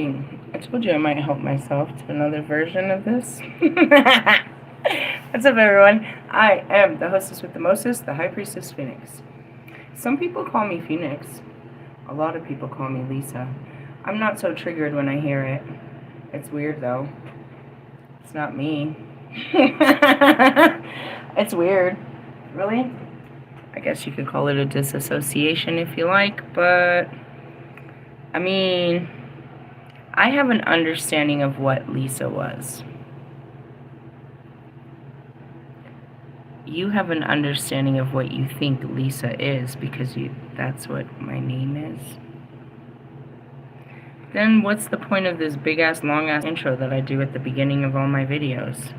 I told you I might help myself to another version of this. What's up, everyone? I am the hostess with the mostest, the High Priestess Phoenix. Some people call me Phoenix. A lot of people call me Lisa. I'm not so triggered when I hear it. It's weird, though. It's not me. It's weird. Really? I guess you could call it a disassociation if you like, but I mean, I have an understanding of what Lisa was. You have an understanding of what you think Lisa is because that's what my name is. Then what's the point of this big-ass, long-ass intro that I do at the beginning of all my videos?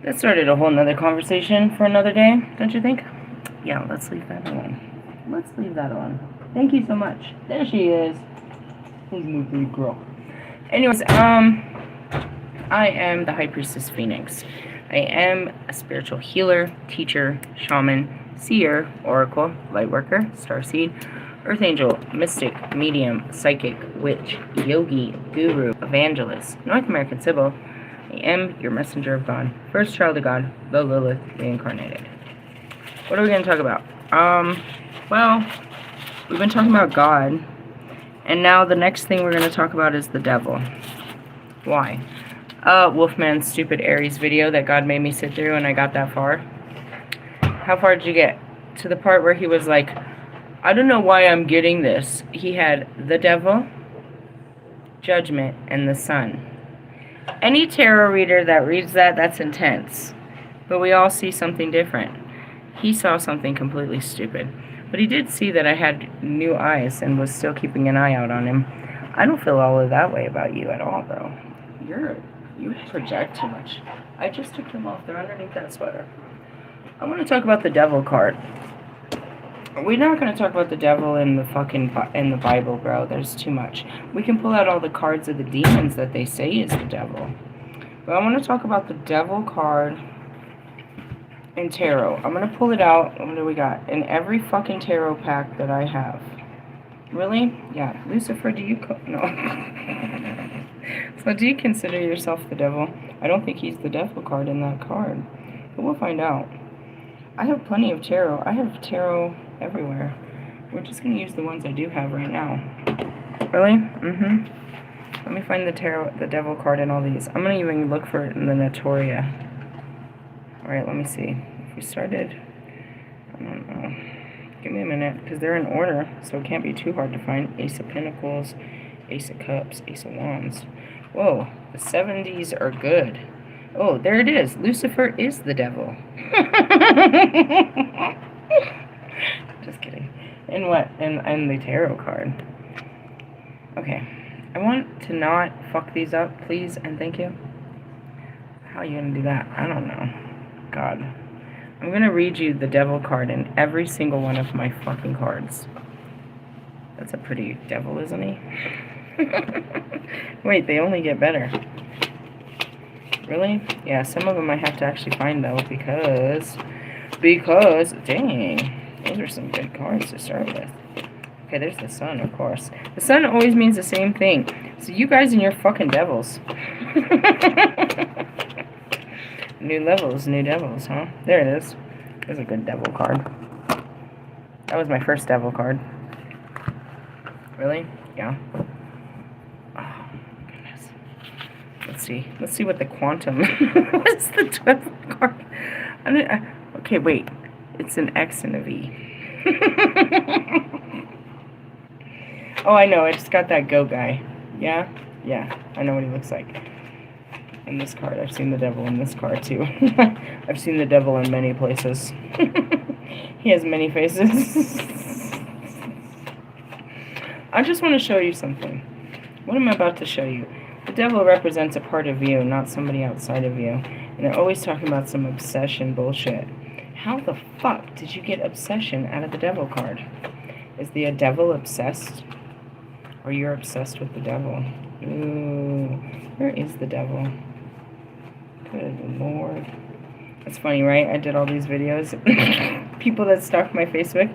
That started a whole nother conversation for another day, don't you think? Yeah, let's leave that alone. Let's leave that alone. Thank you so much. There she is. Who's my big girl? Anyways, I am the High Priestess Phoenix. I am a spiritual healer, teacher, shaman, seer, oracle, lightworker, starseed, earth angel, mystic, medium, psychic, witch, yogi, guru, evangelist, North American Sybil. I am your messenger of God, first child of God, the Lilith reincarnated. What are we going to talk about? Well, we've been talking about God, and now the next thing we're going to talk about is the devil. Why? Wolfman's stupid Aries video that God made me sit through, and I got that far. How far did you get? To the part where he was like, I don't know why I'm getting this. He had the devil, judgment, and the sun. Any tarot reader that reads that, that's intense. But we all see something different. He saw something completely stupid. But he did see that I had new eyes and was still keeping an eye out on him. I don't feel all of that way about you at all, though. You project too much. I just took them off. They're underneath that sweater. I want to talk about the devil card. We're not going to talk about the devil in the Bible, bro. There's too much. We can pull out all the cards of the demons that they say is the devil. But I want to talk about the devil card in tarot. I'm going to pull it out. What do we got? In every fucking tarot pack that I have. Really? Yeah. Lucifer, do you... No. So do you consider yourself the devil? I don't think he's the devil card in that card. But we'll find out. I have plenty of tarot. I have tarot everywhere. We're just going to use the ones I do have right now. Really? Let me find the devil card in all these. I'm going to even look for it in the Notoria. Alright, let me see. If we started... I don't know. Give me a minute, because they're in order, so it can't be too hard to find. Ace of Pentacles, Ace of Cups, Ace of Wands. Whoa, the 70s are good. Oh, there it is. Lucifer is the devil. Just kidding. And what? And the tarot card. Okay. I want to not fuck these up, please, and thank you. How are you going to do that? I don't know. God. I'm going to read you the devil card in every single one of my fucking cards. That's a pretty devil, isn't he? Wait, they only get better. Really? Yeah, some of them I have to actually find, though, because, dang, those are some good cards to start with. Okay, there's the sun, of course. The sun always means the same thing. So you guys and your fucking devils. New levels, new devils, huh? There it is. There's a good devil card. That was my first devil card. Really? Yeah. Oh, goodness. Let's see what the quantum... What's the devil card? Okay, wait. It's an X and a V. Oh, I know. I just got that go guy. Yeah? Yeah. I know what he looks like. In this card. I've seen the devil in this card, too. I've seen the devil in many places. He has many faces. I just want to show you something. What am I about to show you? The devil represents a part of you, not somebody outside of you. And they're always talking about some obsession bullshit. How the fuck did you get obsession out of the devil card? Is the devil obsessed? Or you're obsessed with the devil? Ooh, where is the devil? Good Lord. That's funny, right? I did all these videos. people that stalk my Facebook.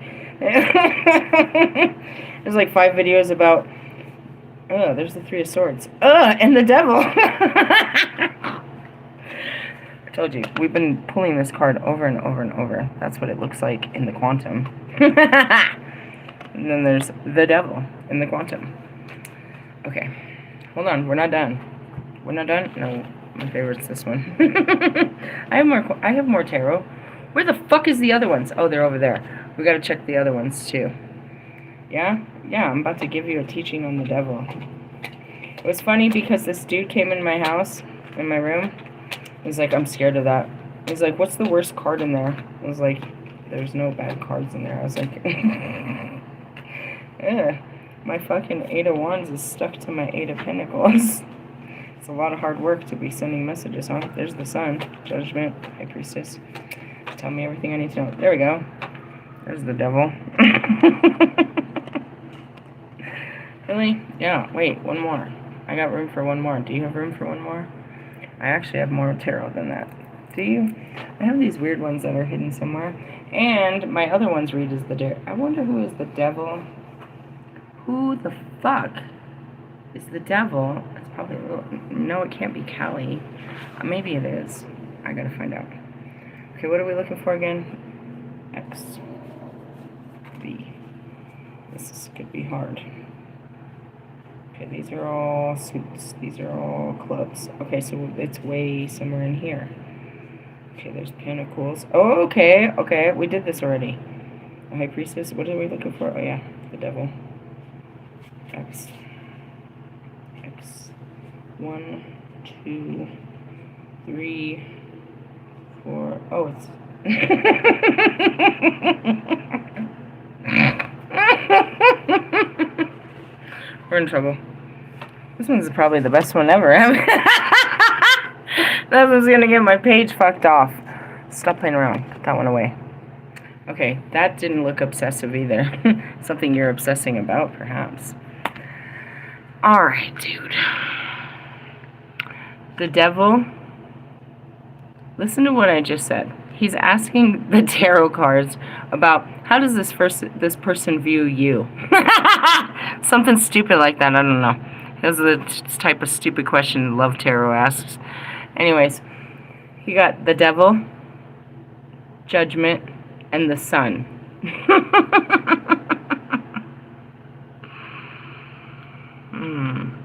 There's like 5 videos about, oh, there's the 3 of Swords. And the Devil. I told you, we've been pulling this card over and over and over. That's what it looks like in the Quantum. And then there's the Devil in the Quantum. Okay, hold on, we're not done. We're not done? No, my favorite's this one. I have more tarot. Where the fuck is the other ones? Oh, they're over there. We gotta check the other ones too. Yeah? Yeah, I'm about to give you a teaching on the Devil. It was funny because this dude came in my house, in my room. He's like, I'm scared of that. He's like, what's the worst card in there? I was like, there's no bad cards in there. I was like, ugh. My fucking 8 of Wands is stuck to my 8 of Pentacles. It's a lot of hard work to be sending messages, huh? There's the Sun. Judgment. High Priestess. Tell me everything I need to know. There we go. There's the Devil. Really? Yeah. Wait, one more. I got room for one more. Do you have room for one more? I actually have more tarot than that. Do you? I have these weird ones that are hidden somewhere. And my other ones read as the Devil. I wonder who is the Devil. Who the fuck is the Devil? It's probably a little... No, it can't be Callie. Maybe it is. I gotta find out. Okay, what are we looking for again? X. B. This could be hard. Okay, these are all suits. These are all clubs. Okay, so it's way somewhere in here. Okay, there's Pentacles. Oh, okay. Okay, we did this already. The High Priestess. What are we looking for? Oh, yeah. The Devil. X. 1, 2, 3, 4. Oh, it's... We're in trouble. This one's probably the best one ever. That one's gonna get my page fucked off. Stop playing around. Put that one away. Okay, that didn't look obsessive either. Something you're obsessing about, perhaps. Alright, dude. The Devil. Listen to what I just said. He's asking the tarot cards about how does this person view you? Something stupid like that. I don't know. Those are the type of stupid question Love Tarot asks. Anyways, he got the Devil, Judgment, and the Sun.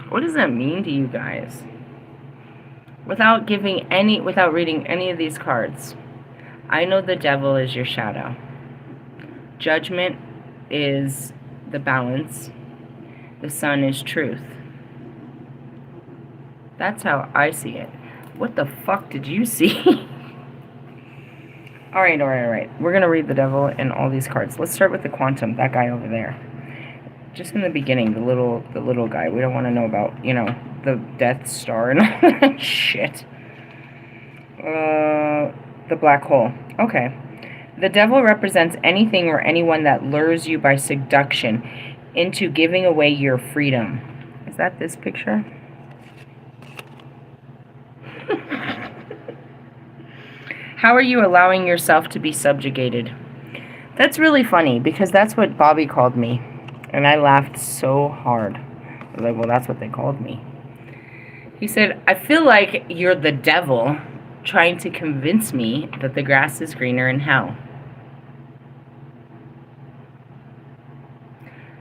What does that mean to you guys? Without reading any of these cards, I know the Devil is your shadow. Judgment is the balance. The Sun is truth. That's how I see it. What the fuck did you see? Alright. We're going to read the Devil and all these cards. Let's start with the Quantum, that guy over there. Just in the beginning, the little guy. We don't want to know about, the Death Star and all that shit. The black hole. Okay. The Devil represents anything or anyone that lures you by seduction into giving away your freedom. Is that this picture? How are you allowing yourself to be subjugated? That's really funny because that's what Bobby called me. And I laughed so hard. I was like, well, that's what they called me. He said, I feel like you're the devil trying to convince me that the grass is greener in hell.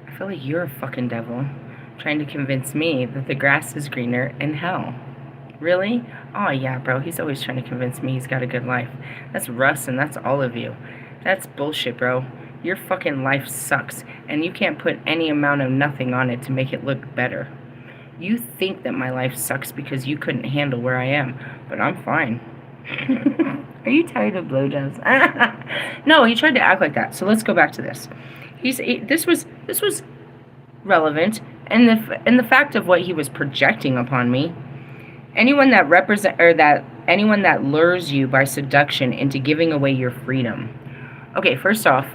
I feel like you're a fucking devil trying to convince me that the grass is greener in hell. Really? Oh, yeah, bro. He's always trying to convince me he's got a good life. That's Russ, and that's all of you. That's bullshit, bro. Your fucking life sucks, and you can't put any amount of nothing on it to make it look better. You think that my life sucks because you couldn't handle where I am, but I'm fine. Are you tired of blowjobs? No, he tried to act like that. So let's go back to this. This was relevant, and the fact of what he was projecting upon me. Anyone that anyone that lures you by seduction into giving away your freedom. Okay, first off,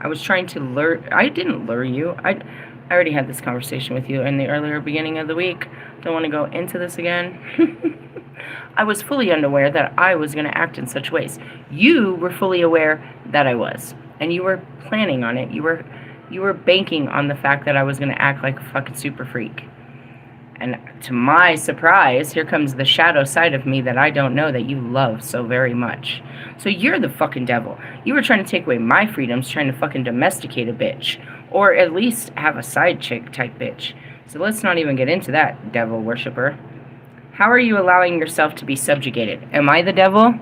I was trying to lure. I didn't lure you. I already had this conversation with you in the earlier beginning of the week. Don't want to go into this again. I was fully unaware that I was going to act in such ways. You were fully aware that I was, and you were planning on it. You were banking on the fact that I was going to act like a fucking super freak. And to my surprise, here comes the shadow side of me that I don't know that you love so very much. So you're the fucking devil. You were trying to take away my freedoms, trying to fucking domesticate a bitch. Or at least have a side chick type bitch. So let's not even get into that, devil worshiper. How are you allowing yourself to be subjugated? Am I the devil?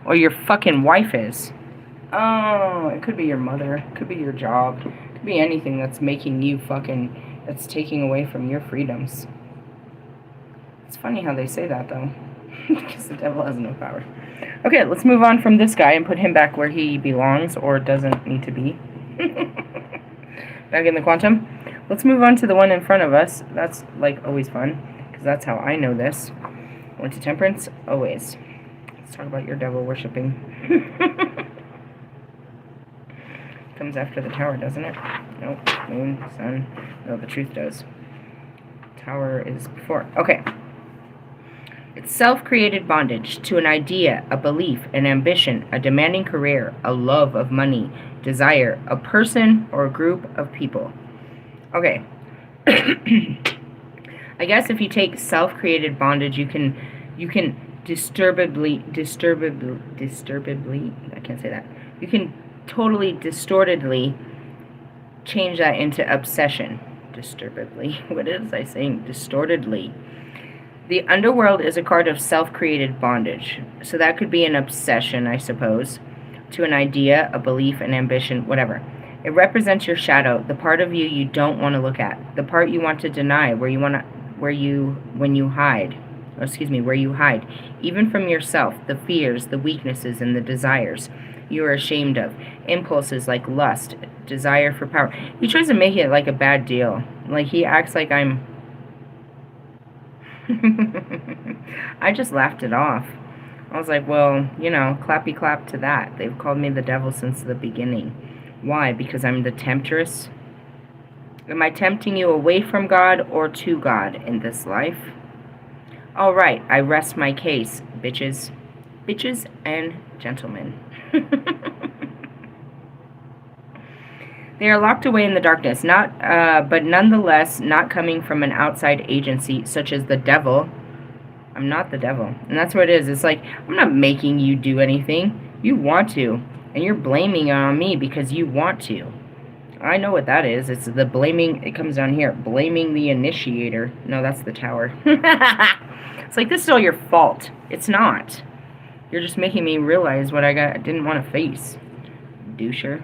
Or your fucking wife is? Oh, it could be your mother. It could be your job. It could be anything that's making you fucking... that's taking away from your freedoms. It's funny how they say that, though. Because the devil has no power. Okay, let's move on from this guy and put him back where he belongs or doesn't need to be. Back in the quantum. Let's move on to the one in front of us. That's, like, always fun. Because that's how I know this. Went to temperance? Always. Let's talk about your devil worshipping. Comes after the tower, doesn't it? Nope. Moon, sun. No, the truth does. Tower is before. Okay. It's self-created bondage to an idea, a belief, an ambition, a demanding career, a love of money, desire, a person or a group of people. Okay. I guess if you take self-created bondage, you can disturbedly, I can't say that. You can totally distortedly change that into obsession. Disturbedly. What is I saying? Distortedly. The underworld is a card of self-created bondage. So that could be an obsession, I suppose, to an idea, a belief, an ambition, whatever. It represents your shadow, the part of you you don't want to look at, the part you want to deny, where you hide, even from yourself, the fears, the weaknesses, and the desires you are ashamed of, impulses like lust, desire for power. He tries to make it like a bad deal. Like he acts like I'm... I just laughed it off. I was like, well, you know, clappy clap to that. They've called me the devil since the beginning. Why? Because I'm the temptress? Am I tempting you away from God or to God in this life? All right, I rest my case, bitches. Bitches and gentlemen. They are locked away in the darkness, but nonetheless not coming from an outside agency such as the devil. I'm not the devil. And that's what it is. It's like, I'm not making you do anything. You want to. And you're blaming it on me because you want to. I know what that is. It's the blaming. It comes down here. Blaming the initiator. No, that's the tower. It's like, this is all your fault. It's not. You're just making me realize what I didn't want to face. Doucher.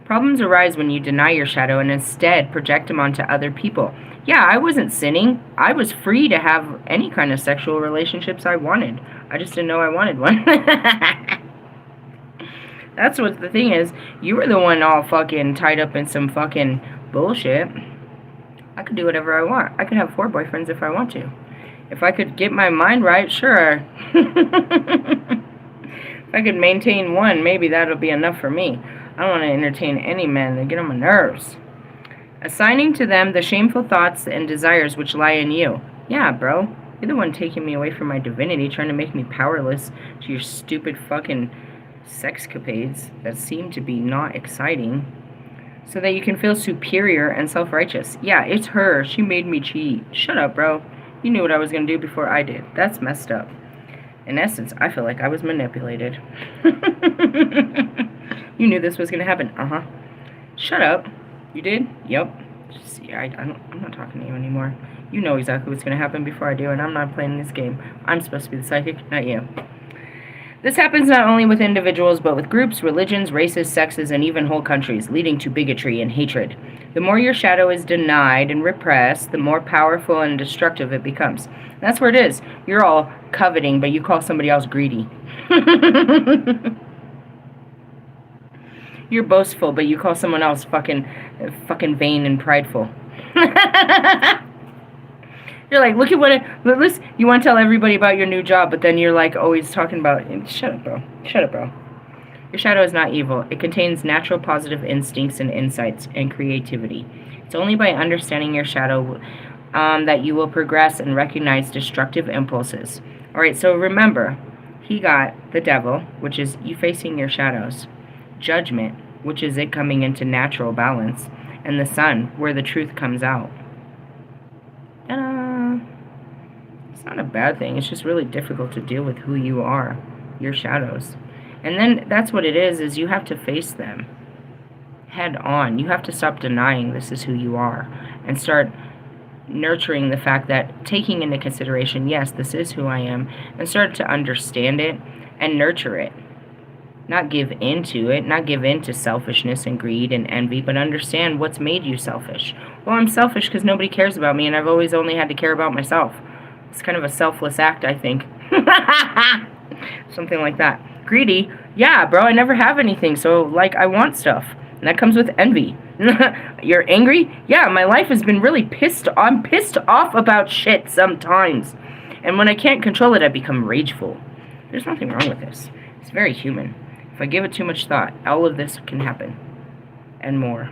Problems arise when you deny your shadow and instead project them onto other people. Yeah, I wasn't sinning. I was free to have any kind of sexual relationships I wanted. I just didn't know I wanted one. That's what the thing is. You were the one all fucking tied up in some fucking bullshit. I could do whatever I want. I could have 4 boyfriends if I want to. If I could get my mind right, sure. If I could maintain one, maybe that'll be enough for me. I don't want to entertain any men. They get on my nerves. Assigning to them the shameful thoughts and desires which lie in you. Yeah, bro. You're the one taking me away from my divinity, trying to make me powerless to your stupid fucking sexcapades that seem to be not exciting, so that you can feel superior and self-righteous. Yeah, it's her. She made me cheat. Shut up, bro. You knew what I was going to do before I did. That's messed up. In essence, I feel like I was manipulated. You knew this was going to happen. Uh-huh. Shut up. You did? Yep. See, I'm not talking to you anymore. You know exactly what's going to happen before I do, and I'm not playing this game. I'm supposed to be the psychic, not you. This happens not only with individuals, but with groups, religions, races, sexes, and even whole countries, leading to bigotry and hatred. The more your shadow is denied and repressed, the more powerful and destructive it becomes. That's where it is. You're all coveting, but you call somebody else greedy. You're boastful, but you call someone else fucking vain and prideful. You're like, look at what listen, you want to tell everybody about your new job, but then you're like always talking about, shut up, bro. Shut up, bro. Your shadow is not evil. It contains natural positive instincts and insights and creativity. It's only by understanding your shadow that you will progress and recognize destructive impulses. Alright, so remember, he got the devil, which is you facing your shadows. Judgment, which is it coming into natural balance. And the sun, where the truth comes out. Ta-da! It's not a bad thing. It's just really difficult to deal with who you are, your shadows. And then that's what it is you have to face them head on. You have to stop denying this is who you are and start nurturing the fact that, taking into consideration, yes, this is who I am, and start to understand it and nurture it. Not give into it, not give in to selfishness and greed and envy, but understand what's made you selfish. Well, I'm selfish because nobody cares about me, and I've always only had to care about myself. It's kind of a selfless act, I think. Something like that. Greedy? Yeah, bro, I never have anything, so, like, I want stuff. And that comes with envy. You're angry? Yeah, my life has been really I'm pissed off about shit sometimes. And when I can't control it, I become rageful. There's nothing wrong with this. It's very human. If I give it too much thought, all of this can happen. And more.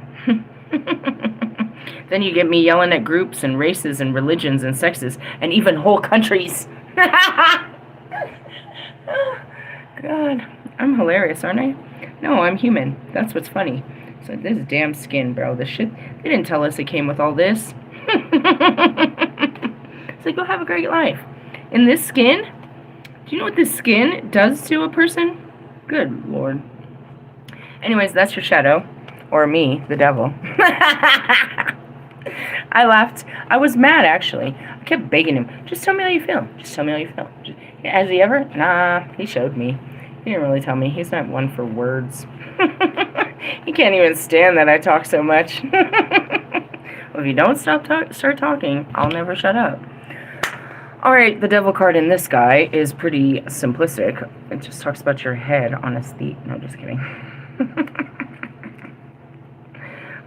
Then you get me yelling at groups and races and religions and sexes and even whole countries. God, I'm hilarious, aren't I? No, I'm human. That's what's funny. So this damn skin, bro. This shit, they didn't tell us it came with all this. It's like, go have a great life. And this skin, do you know what this skin does to a person? Good Lord. Anyways, that's your shadow. Or me, the devil. I laughed. I was mad, actually. I kept begging him, just tell me how you feel. Just tell me how you feel. Has he ever? Nah, he showed me. He didn't really tell me. He's not one for words. He can't even stand that I talk so much. Well, if you don't start talking, I'll never shut up. Alright, the devil card in this guy is pretty simplistic. It just talks about your head on a steep. No, just kidding.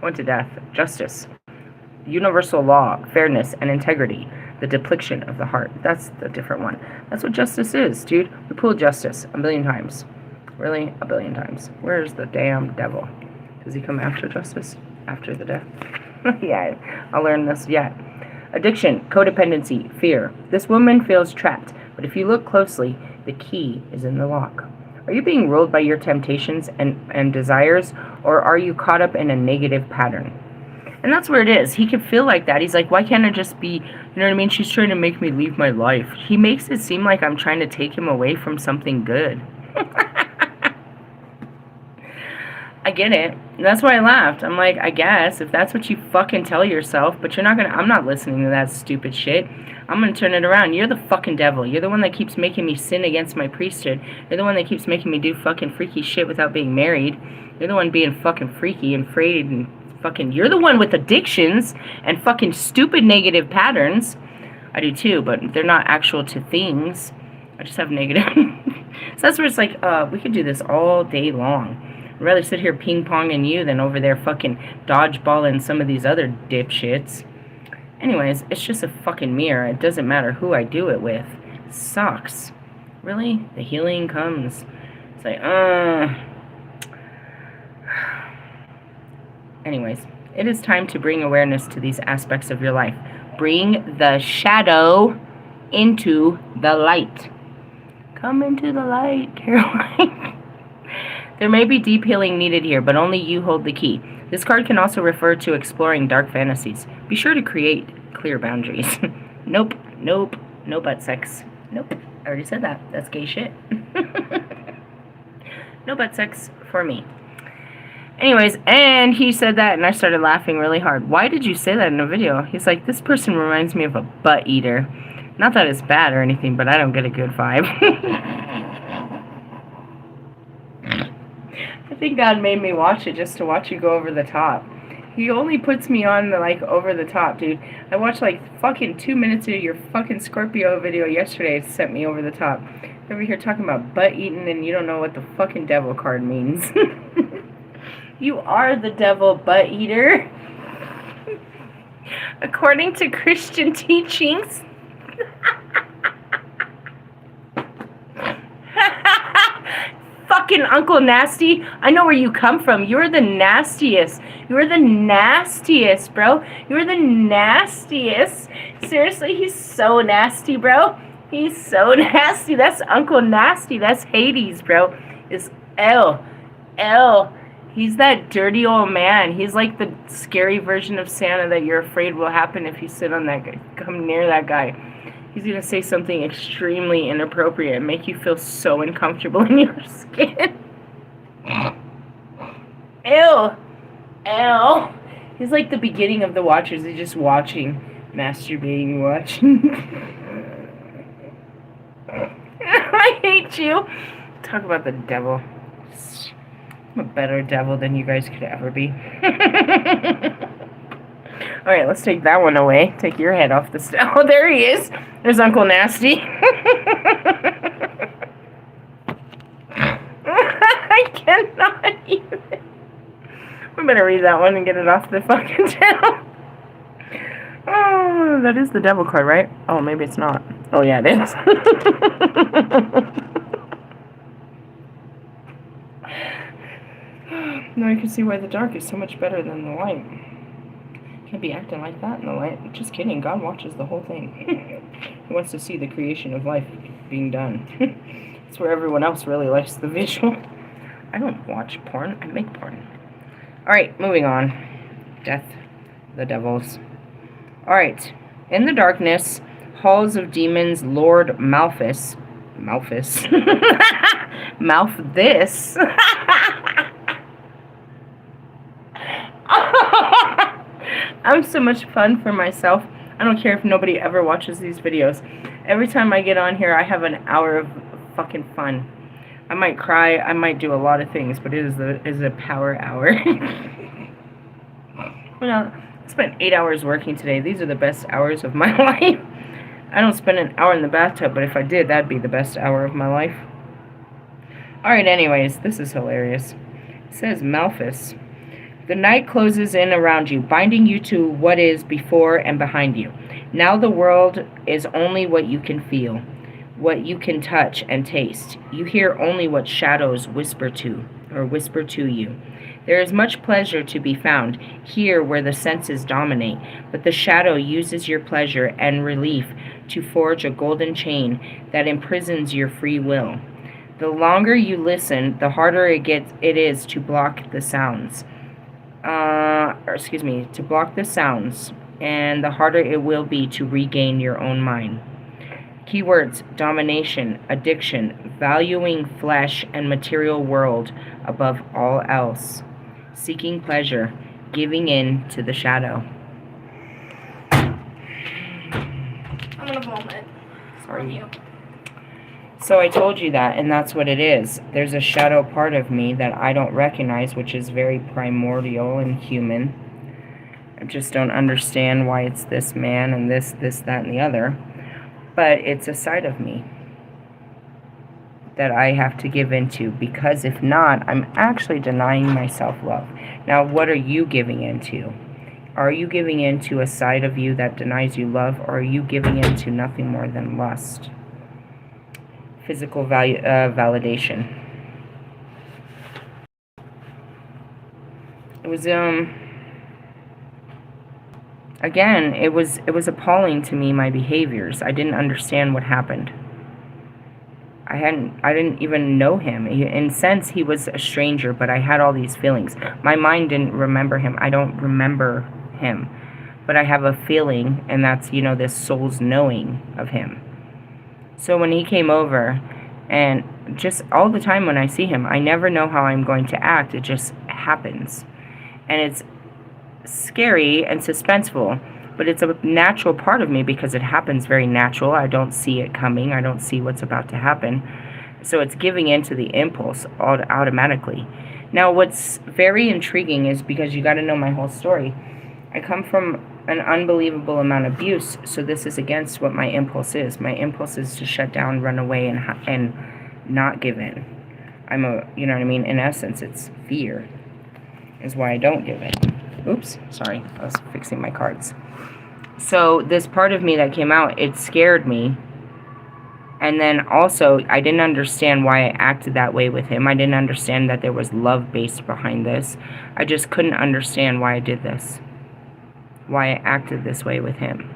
Went to death. Justice. Universal law, fairness, and integrity. The depiction of the heart. That's the different one. That's what justice is, dude. We pulled justice a billion times. Really? A billion times. Where's the damn devil? Does he come after justice? After the death? Yeah, I'll learn this yet. Addiction, codependency, fear. This woman feels trapped, but if you look closely, the key is in the lock. Are you being ruled by your temptations and desires, or are you caught up in a negative pattern? And that's where it is. He can feel like that. He's like, why can't I just be, you know what I mean? She's trying to make me leave my life. He makes it seem like I'm trying to take him away from something good. I get it. That's why I laughed. I'm like, I guess, if that's what you fucking tell yourself, but you're not gonna, I'm not listening to that stupid shit. I'm gonna turn it around. You're the fucking devil. You're the one that keeps making me sin against my priesthood. You're the one that keeps making me do fucking freaky shit without being married. You're the one being fucking freaky and afraid and fucking, you're the one with addictions and fucking stupid negative patterns. I do too, but they're not actual to things. I just have negative. So that's where it's like, we could do this all day long. I'd rather sit here ping-ponging you than over there fucking dodgeballing some of these other dipshits. Anyways, it's just a fucking mirror. It doesn't matter who I do it with. It sucks. Really? The healing comes. It's like, Anyways, it is time to bring awareness to these aspects of your life. Bring the shadow into the light. Come into the light, Caroline. There may be deep healing needed here, but only you hold the key. This card can also refer to exploring dark fantasies. Be sure to create clear boundaries. Nope, nope, no butt sex. Nope, I already said that. That's gay shit. No butt sex for me. Anyways, and he said that, and I started laughing really hard. Why did you say that in a video? He's like, this person reminds me of a butt eater. Not that it's bad or anything, but I don't get a good vibe. I think God made me watch it just to watch you go over the top. He only puts me on the, like, over the top, dude. I watched, like, fucking 2 minutes of your fucking Scorpio video yesterday. It sent me over the top. Over here talking about butt eating and you don't know what the fucking devil card means. You are the devil, butt eater. According to Christian teachings. Fucking Uncle Nasty. I know where you come from. You're the nastiest. You're the nastiest, bro. You're the nastiest. Seriously, he's so nasty, bro. He's so nasty. That's Uncle Nasty. That's Hades, bro. It's L. L. He's that dirty old man. He's like the scary version of Santa that you're afraid will happen if you sit on that guy, come near that guy. He's going to say something extremely inappropriate and make you feel so uncomfortable in your skin. Ew. Ew. He's like the beginning of the Watchers. He's just watching, masturbating, watching. I hate you. Talk about the devil. I'm a better devil than you guys could ever be. Alright, let's take that one away. Take your head off the step. Oh, there he is. There's Uncle Nasty. I cannot even. We better read that one and get it off the fucking channel. Oh, that is the devil card, right? Oh, maybe it's not. Oh, yeah, it is. Now you can see why the dark is so much better than the light. Can't be acting like that in the light. Just kidding. God watches the whole thing. He wants to see the creation of life being done. It's where everyone else really likes the visual. I don't watch porn. I make porn. Alright, moving on. Death. The devils. Alright. In the darkness, halls of demons, Lord Malphus. Malphus. Mouth this. I'm so much fun for myself. I don't care if nobody ever watches these videos. Every time I get on here, I have an hour of fucking fun. I might cry, I might do a lot of things, but it is a power hour. Well, I spent 8 hours working today. These are the best hours of my life. I don't spend an hour in the bathtub, but if I did, that'd be the best hour of my life. Alright, anyways, this is hilarious. It says Malphus. The night closes in around you, binding you to what is before and behind you. Now the world is only what you can feel, what you can touch and taste. You hear only what shadows whisper to you. There is much pleasure to be found here where the senses dominate, but the shadow uses your pleasure and relief to forge a golden chain that imprisons your free will. The longer you listen, the harder it is to block the sounds. To block the sounds, and the harder it will be to regain your own mind. Keywords: domination, addiction, valuing flesh and material world above all else, seeking pleasure, giving in to the shadow. I'm gonna vomit. Sorry. So I told you that, and that's what it is. There's a shadow part of me that I don't recognize, which is very primordial and human. I just don't understand why it's this man and this, that, and the other. But it's a side of me that I have to give into, because if not, I'm actually denying myself love. Now, what are you giving into? Are you giving into a side of you that denies you love, or are you giving into nothing more than lust? Physical validation. It was again, it was appalling to me, my behaviors. I didn't understand what happened. I didn't even know him. In a sense, he was a stranger, but I had all these feelings. My mind didn't remember him. I don't remember him, but I have a feeling, and that's, this soul's knowing of him. So when he came over, and just all the time when I see him, I never know how I'm going to act. It just happens. And it's scary and suspenseful, but it's a natural part of me because it happens very natural. I don't see it coming. I don't see what's about to happen. So it's giving into the impulse automatically. Now, what's very intriguing is, because you got to know my whole story, I come from an unbelievable amount of abuse, so this is against what my impulse is. My impulse is to shut down, run away, and not give in. I'm you know what I mean? In essence, it's fear is why I don't give in. Oops, sorry, I was fixing my cards. So this part of me that came out, it scared me. And then also, I didn't understand why I acted that way with him. I didn't understand that there was love based behind this. I just couldn't understand why I did this, why I acted this way with him.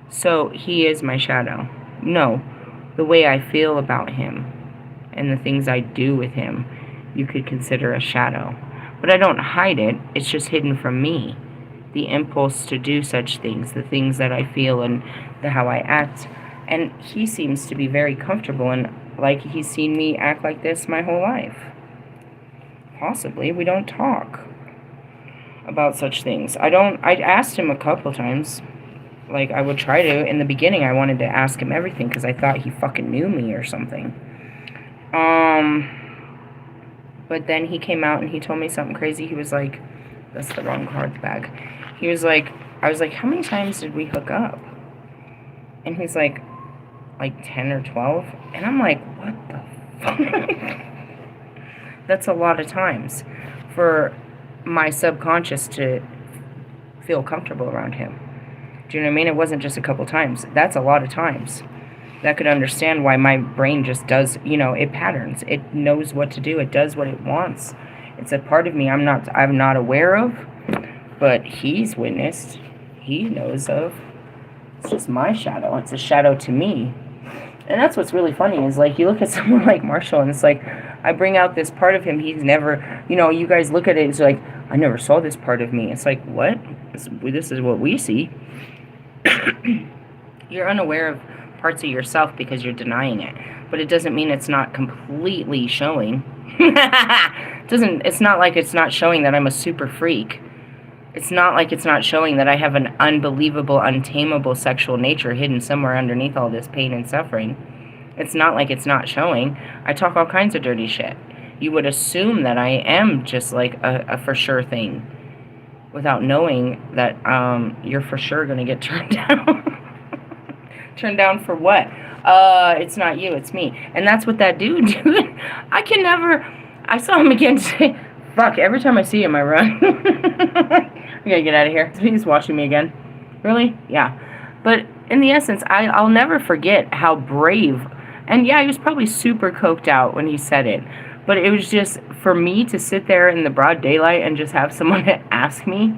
So he is my shadow. no, the way I feel about him and the things I do with him, you could consider a shadow. But I don't hide it, it's just hidden from me. The impulse to do such things, the things that I feel and how I act. And he seems to be very comfortable, and like he's seen me act like this my whole life. Possibly. We don't talk about such things. I asked him a couple times. Like, I would try to. In the beginning, I wanted to ask him everything because I thought he fucking knew me or something. But then he came out and he told me something crazy. He was like, that's the wrong card bag. He was like, I was like, how many times did we hook up? And he's like 10 or 12. And I'm like, what the fuck? That's a lot of times for my subconscious to feel comfortable around him. Do you know what I mean? It wasn't just a couple times. That's a lot of times. That could understand why my brain just does, it patterns. It knows what to do. It does what it wants. It's a part of me I'm not aware of, but he's witnessed. He knows of. It's just my shadow. It's a shadow to me. And that's what's really funny is, like, you look at someone like Marshall, and it's like, I bring out this part of him he's never, you guys look at it, it's like, I never saw this part of me. It's like, what? This is what we see. You're unaware of parts of yourself because you're denying it. But it doesn't mean it's not completely showing. It's not like it's not showing that I'm a super freak. It's not like it's not showing that I have an unbelievable, untamable sexual nature hidden somewhere underneath all this pain and suffering. It's not like it's not showing. I talk all kinds of dirty shit. You would assume that I am just like a for sure thing without knowing that you're for sure going to get turned down. Turned down for what? It's not you, it's me. And that's what that dude. I saw him again today. Fuck, every time I see him, I run. I gotta get out of here. He's watching me again. Really? Yeah. But in the essence, I'll never forget how brave. And yeah, he was probably super coked out when he said it. But it was just, for me to sit there in the broad daylight and just have someone ask me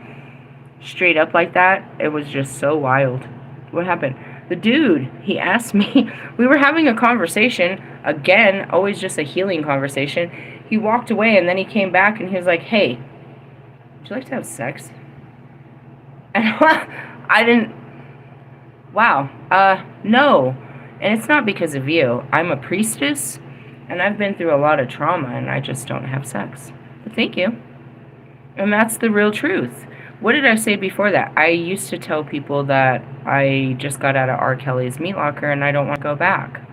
straight up like that, it was just so wild. What happened? The dude, he asked me, we were having a conversation, again, always just a healing conversation. He walked away and then he came back and he was like, hey, would you like to have sex? And I didn't, wow, no. And it's not because of you. I'm a priestess and I've been through a lot of trauma and I just don't have sex. But thank you. And that's the real truth. What did I say before that? I used to tell people that I just got out of R. Kelly's meat locker and I don't want to go back.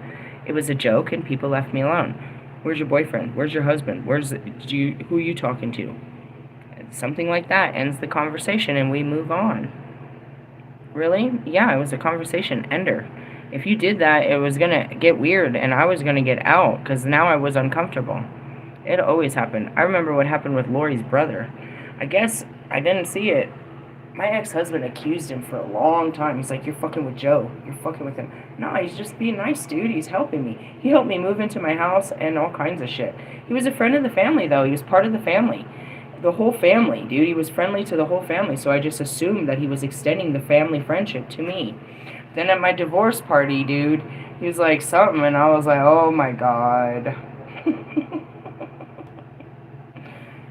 It was a joke and people left me alone. Where's your boyfriend? Where's your husband? Who are you talking to? Something like that ends the conversation and we move on. Really? Yeah, it was a conversation ender. If you did that, it was going to get weird and I was going to get out because now I was uncomfortable. It always happened. I remember what happened with Lori's brother. I guess I didn't see it. My ex-husband accused him for a long time. He's like, you're fucking with Joe. You're fucking with him. No, he's just being nice, dude. He's helping me. He helped me move into my house and all kinds of shit. He was a friend of the family, though. He was part of the family. The whole family, dude. He was friendly to the whole family, so I just assumed that he was extending the family friendship to me. Then at my divorce party, dude, he was like something, and I was like, oh my god.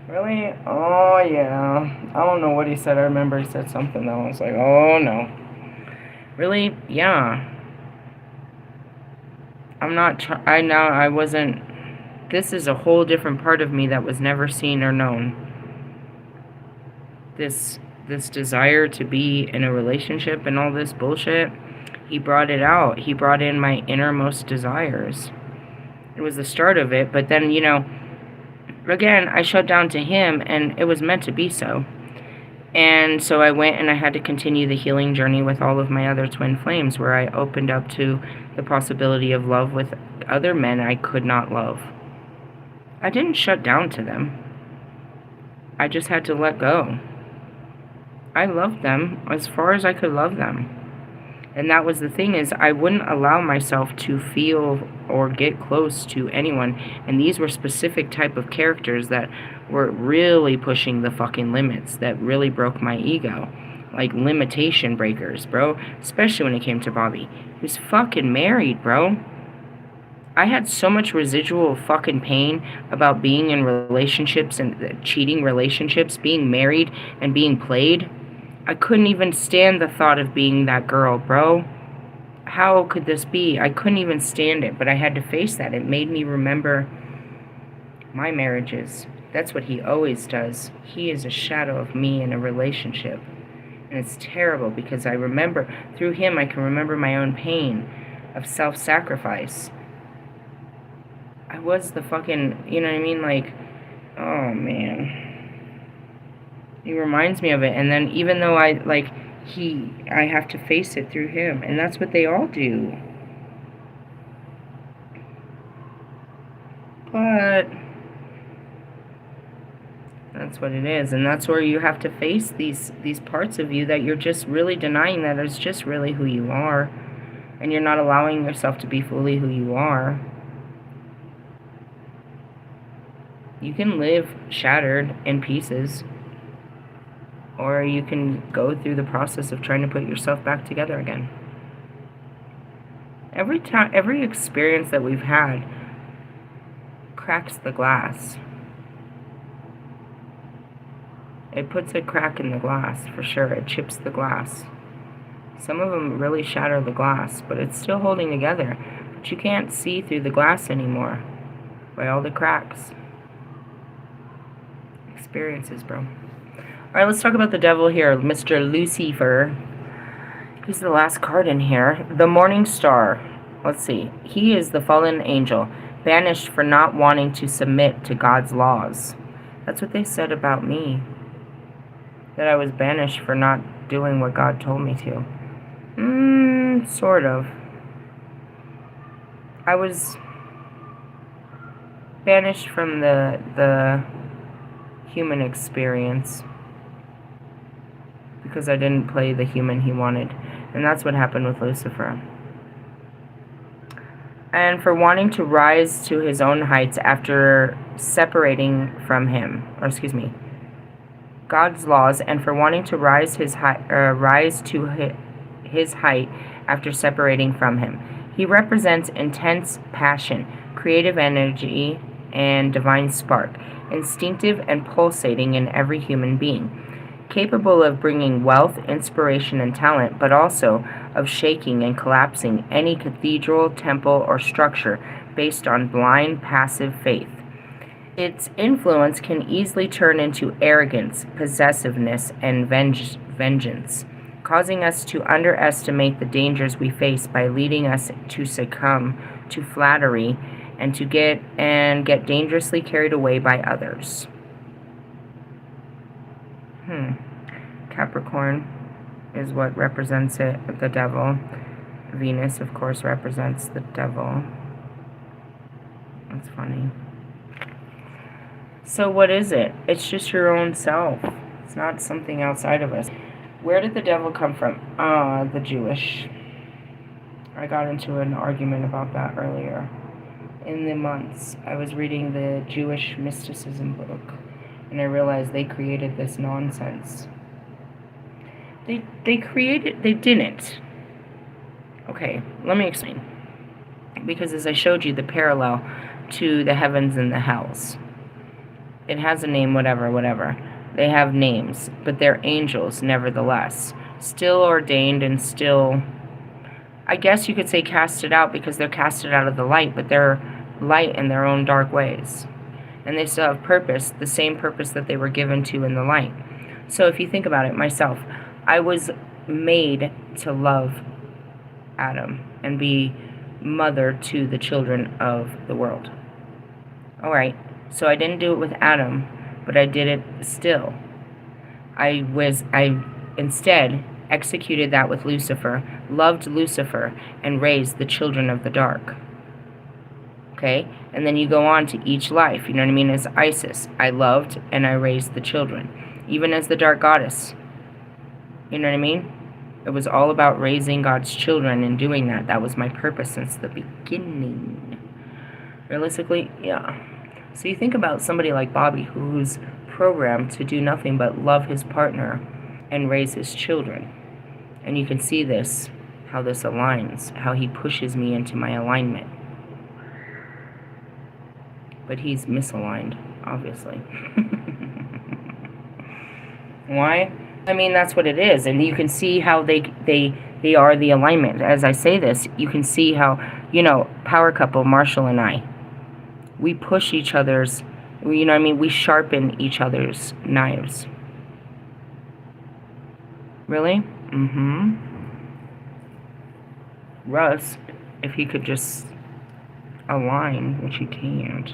Really? Oh, yeah. I don't know what he said. I remember he said something, though. I was like, oh, no. Really? Yeah. I wasn't... This is a whole different part of me that was never seen or known. This desire to be in a relationship and all this bullshit, he brought it out. He brought in my innermost desires. It was the start of it, but then, again, I shut down to him, and it was meant to be so. And so I went and I had to continue the healing journey with all of my other twin flames, where I opened up to the possibility of love with other men I could not love. I didn't shut down to them. I just had to let go. I loved them as far as I could love them. And that was the thing, is I wouldn't allow myself to feel or get close to anyone. And these were specific type of characters that were really pushing the fucking limits, that really broke my ego. like, limitation breakers, bro. Especially when it came to Bobby. He was fucking married, bro. I had so much residual fucking pain about being in relationships and cheating relationships, being married and being played. I couldn't even stand the thought of being that girl, bro. How could this be? I couldn't even stand it, but I had to face that. It made me remember my marriages. That's what he always does. He is a shadow of me in a relationship. And it's terrible because I remember, through him, I can remember my own pain of self-sacrifice. I was the fucking, you know what I mean? Like, oh man. He reminds me of it. And then even though I have to face it through him. And that's what they all do. But that's what it is. And that's where you have to face these parts of you that you're just really denying that is just really who you are. And you're not allowing yourself to be fully who you are. You can live shattered in pieces, or you can go through the process of trying to put yourself back together again. Every experience that we've had cracks the glass. It puts a crack in the glass, for sure. It chips the glass. Some of them really shatter the glass, but it's still holding together. But you can't see through the glass anymore by all the cracks. Experiences, bro. Alright, let's talk about the devil here, Mr. Lucifer. He's the last card in here. The Morning Star. Let's see. He is the fallen angel, banished for not wanting to submit to God's laws. That's what they said about me. That I was banished for not doing what God told me to. Sort of. I was banished from the human experience because I didn't play the human he wanted. And that's what happened with Lucifer. And for wanting to rise to his own heights after separating from him, God's laws, and for wanting to rise to his height after separating from him. He represents intense passion, creative energy, and divine spark, instinctive and pulsating in every human being, capable of bringing wealth, inspiration, and talent, but also of shaking and collapsing any cathedral, temple, or structure based on blind, passive faith. Its influence can easily turn into arrogance, possessiveness, and vengeance, causing us to underestimate the dangers we face by leading us to succumb to flattery and to get dangerously carried away by others. Capricorn is what represents it, the devil. Venus, of course, represents the devil. That's funny. So what is it? It's just your own self. It's not something outside of us. Where did the devil come from? The Jewish. I got into an argument about that earlier. In the months, I was reading the Jewish mysticism book, and I realized they created this nonsense. They didn't. Okay, let me explain. Because as I showed you, the parallel to the heavens and the hells. It has a name, whatever. They have names, but they're angels, nevertheless. Still ordained and still, I guess you could say, casted out, because they're casted out of the light, but they're light in their own dark ways. And they still have purpose, the same purpose that they were given to in the light. So if you think about it, myself, I was made to love Adam and be mother to the children of the world. Alright, so I didn't do it with Adam, but I did it still. I instead executed that with Lucifer, loved Lucifer, and raised the children of the dark. Okay? And then you go on to each life, you know what I mean? As Isis, I loved and I raised the children. Even as the dark goddess. You know what I mean? It was all about raising God's children and doing that. That was my purpose since the beginning. Realistically, yeah. So you think about somebody like Bobby, who's programmed to do nothing but love his partner and raise his children. And you can see this, how this aligns, how he pushes me into my alignment. But he's misaligned, obviously. Why? I mean, that's what it is. And you can see how they are the alignment. As I say this, you can see how, you know, power couple, Marshall and I, we push each other's, you know what I mean? We sharpen each other's knives. Really? Mm-hmm. Russ, if he could just align, which he can't,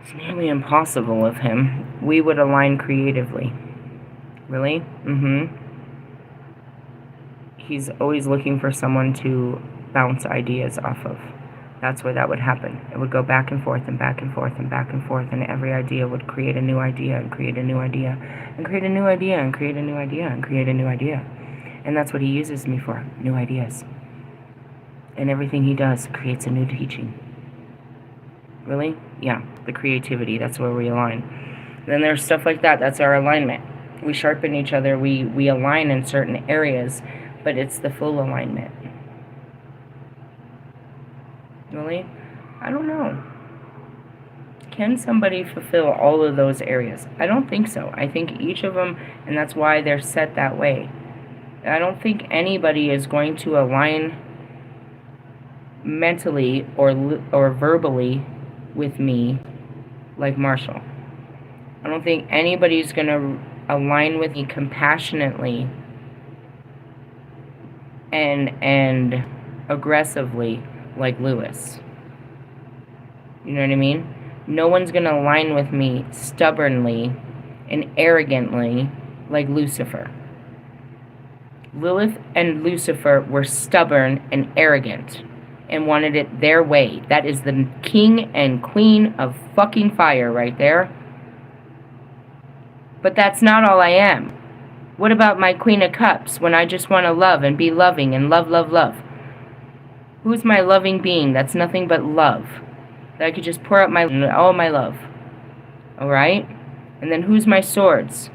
it's nearly impossible of him, we would align creatively. Really? Mm-hmm. He's always looking for someone to bounce ideas off of. That's where that would happen. It would go back and forth and back and forth and back and forth, and every idea would create a new idea and create a new idea and create a new idea and create a new idea and create a new idea. And that's what he uses me for, new ideas. And everything he does creates a new teaching. Really? Yeah, the creativity, that's where we align. Then there's stuff like that, that's our alignment. We sharpen each other, we align in certain areas, but it's the full alignment. Really? I don't know. Can somebody fulfill all of those areas? I don't think so. I think each of them, and that's why they're set that way. I don't think anybody is going to align mentally or verbally with me like Marshall. I don't think anybody's going to align with me compassionately and aggressively like Lewis. You know what I mean? No one's going to align with me stubbornly and arrogantly like Lucifer. Lilith and Lucifer were stubborn and arrogant and wanted it their way. That is the king and queen of fucking fire right there. But that's not all I am. What about my Queen of Cups when I just want to love and be loving and love, love, love? Who's my loving being that's nothing but love? That I could just pour out all my love. Alright? And then who's my swords?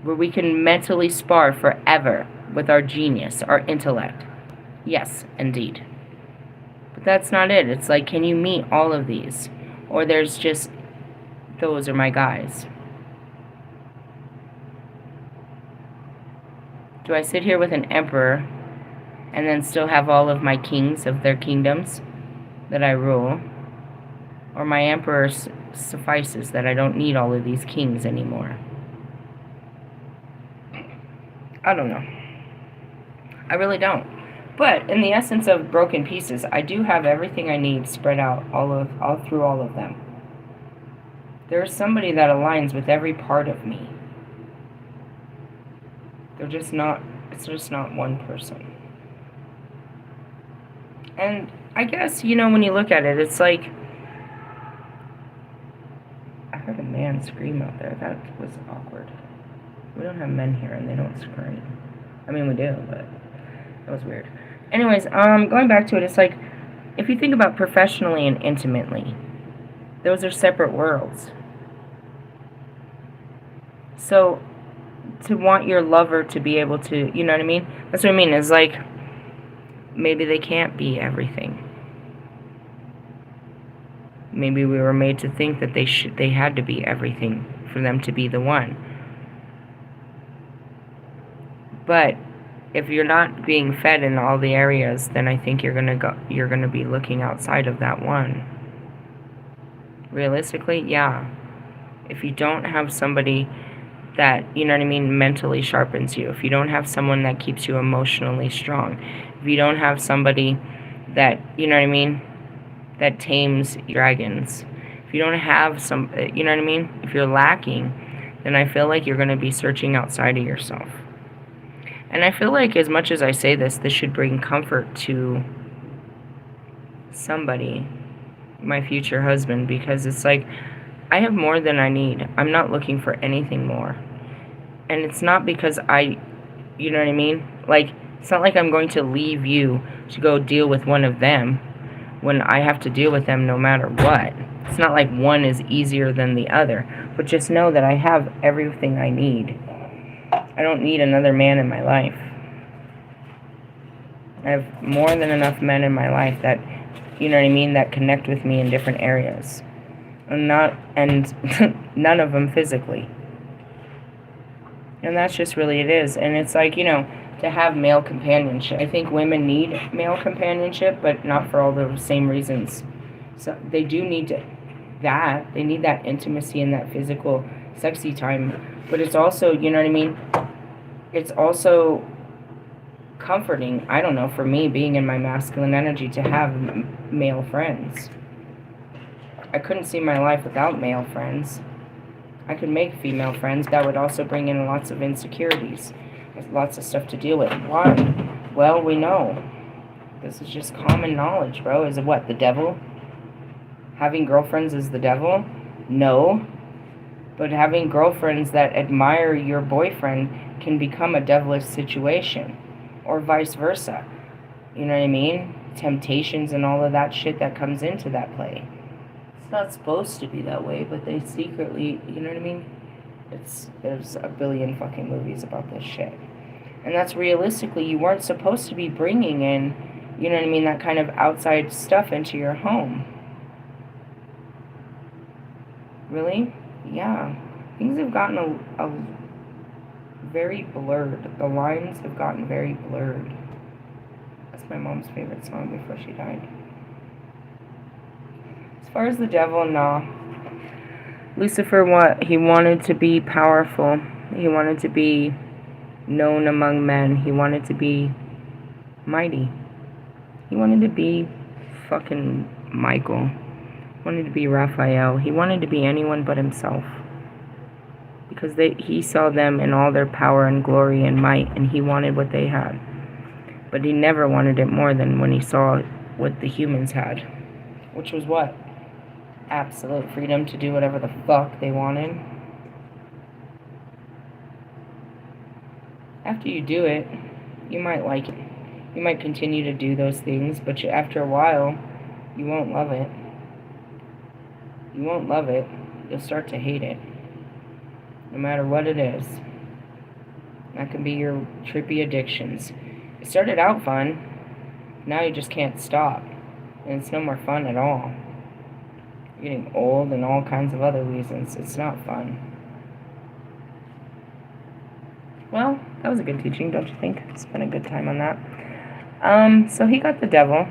Where we can mentally spar forever with our genius, our intellect. Yes, indeed. But that's not it. It's like, can you meet all of these? Or there's just, those are my guys. Do I sit here with an emperor and then still have all of my kings of their kingdoms that I rule? Or my emperor suffices, that I don't need all of these kings anymore? I don't know. I really don't. But in the essence of broken pieces, I do have everything I need spread out all through all of them. There is somebody that aligns with every part of me. It's just not one person. And I guess, you know, when you look at it, it's like, I heard a man scream out there. That was awkward. We don't have men here and they don't scream. I mean, we do, but that was weird. Anyways, going back to it, it's like, if you think about professionally and intimately, those are separate worlds. So, to want your lover to be able to, you know what I mean? That's what I mean, is like, maybe they can't be everything. Maybe we were made to think that they had to be everything for them to be the one. But if you're not being fed in all the areas, then I think you're gonna be looking outside of that one. Realistically, yeah. If you don't have somebody that, you know what I mean, mentally sharpens you, if you don't have someone that keeps you emotionally strong, if you don't have somebody that, you know what I mean, that tames dragons, if you don't have some, you know what I mean, if you're lacking, then I feel like you're going to be searching outside of yourself. And I feel like, as much as I say this should bring comfort to somebody, my future husband, because it's like, I have more than I need. I'm not looking for anything more. And it's not because you know what I mean? Like, it's not like I'm going to leave you to go deal with one of them when I have to deal with them no matter what. It's not like one is easier than the other. But just know that I have everything I need. I don't need another man in my life. I have more than enough men in my life that, you know what I mean, that connect with me in different areas. And none of them physically. And that's just really it is. And it's like, you know, to have male companionship. I think women need male companionship, but not for all the same reasons. So they do need they need that intimacy and that physical sexy time. But it's also, you know what I mean? It's also comforting, I don't know, for me, being in my masculine energy, to have male friends. I couldn't see my life without male friends. I could make female friends. That would also bring in lots of insecurities. Lots of stuff to deal with. Why? Well, we know. This is just common knowledge, bro. Is it what? The devil? Having girlfriends is the devil? No. But having girlfriends that admire your boyfriend can become a devilish situation. Or vice versa. You know what I mean? Temptations and all of that shit that comes into that play. It's not supposed to be that way, but they secretly, you know what I mean? There's a billion fucking movies about this shit. And that's realistically, you weren't supposed to be bringing in, you know what I mean, that kind of outside stuff into your home. Really? Yeah. Things have gotten a very blurred. The lines have gotten very blurred. That's my mom's favorite song before she died. As far as the devil, nah. Lucifer, what? He wanted to be powerful. He wanted to be known among men. He wanted to be mighty. He wanted to be fucking Michael. He wanted to be Raphael. He wanted to be anyone but himself. Because he saw them in all their power and glory and might, and he wanted what they had. But he never wanted it more than when he saw what the humans had. Which was what? Absolute freedom to do whatever the fuck they wanted. After you do it, you might like it. You might continue to do those things, but after a while, you won't love it. You won't love it. You'll start to hate it. No matter what it is. That can be your trippy addictions. It started out fun. Now you just can't stop. And it's no more fun at all. You're getting old and all kinds of other reasons. It's not fun. Well, that was a good teaching, don't you think? Spent a good time on that. So he got the devil.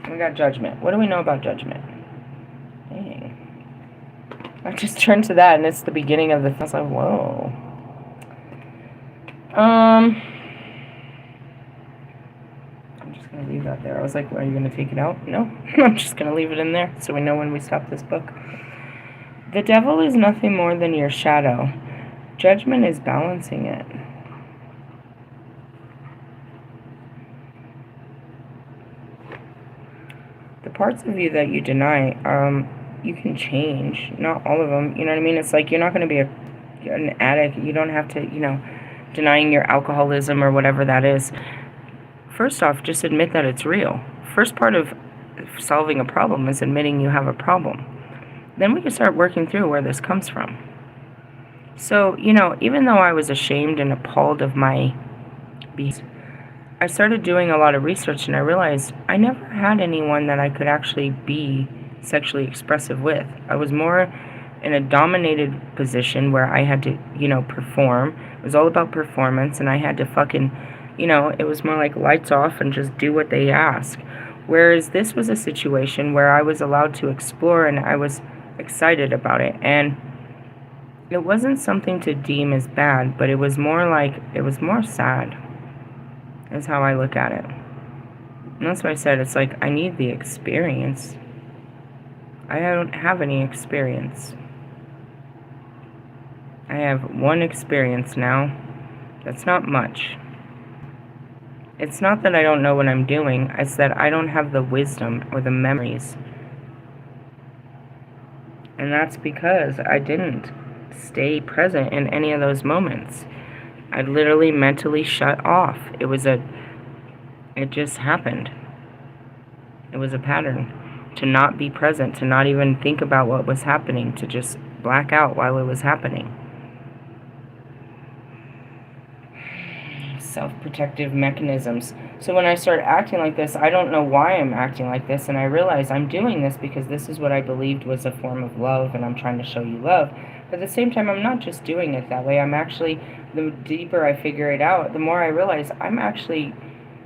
We got judgment. What do we know about judgment? Dang. I just turned to that, and it's the beginning of the thing. I was like, whoa. I'm just going to leave that there. I was like, are you going to take it out? No. I'm just going to leave it in there so we know when we stop this book. The devil is nothing more than your shadow. Judgment is balancing it. The parts of you that you deny, you can change. Not all of them. You know what I mean? It's like you're not going to be an addict. You don't have to, you know, denying your alcoholism or whatever that is. First off, just admit that it's real. First part of solving a problem is admitting you have a problem. Then we can start working through where this comes from. So, you know, even though I was ashamed and appalled of my beast, I started doing a lot of research, and I realized I never had anyone that I could actually be sexually expressive with. I was more in a dominated position where I had to, you know, perform. It was all about performance, and I had to fucking, you know, it was more like lights off and just do what they ask. Whereas this was a situation where I was allowed to explore, and I was excited about it. And it wasn't something to deem as bad, but it was more like, it was more sad, is how I look at it. And that's why I said, it's like, I need the experience. I don't have any experience. I have one experience now. That's not much. It's not that I don't know what I'm doing, it's that I don't have the wisdom or the memories. And that's because I didn't stay present in any of those moments. I literally mentally shut off. It just happened. It was a pattern. To not be present, to not even think about what was happening, to just black out while it was happening. self-protective mechanisms. So when I start acting like this, I don't know why I'm acting like this, and I realize I'm doing this because this is what I believed was a form of love, and I'm trying to show you love. But at the same time, I'm not just doing it that way. I'm actually, the deeper I figure it out, the more I realize I'm actually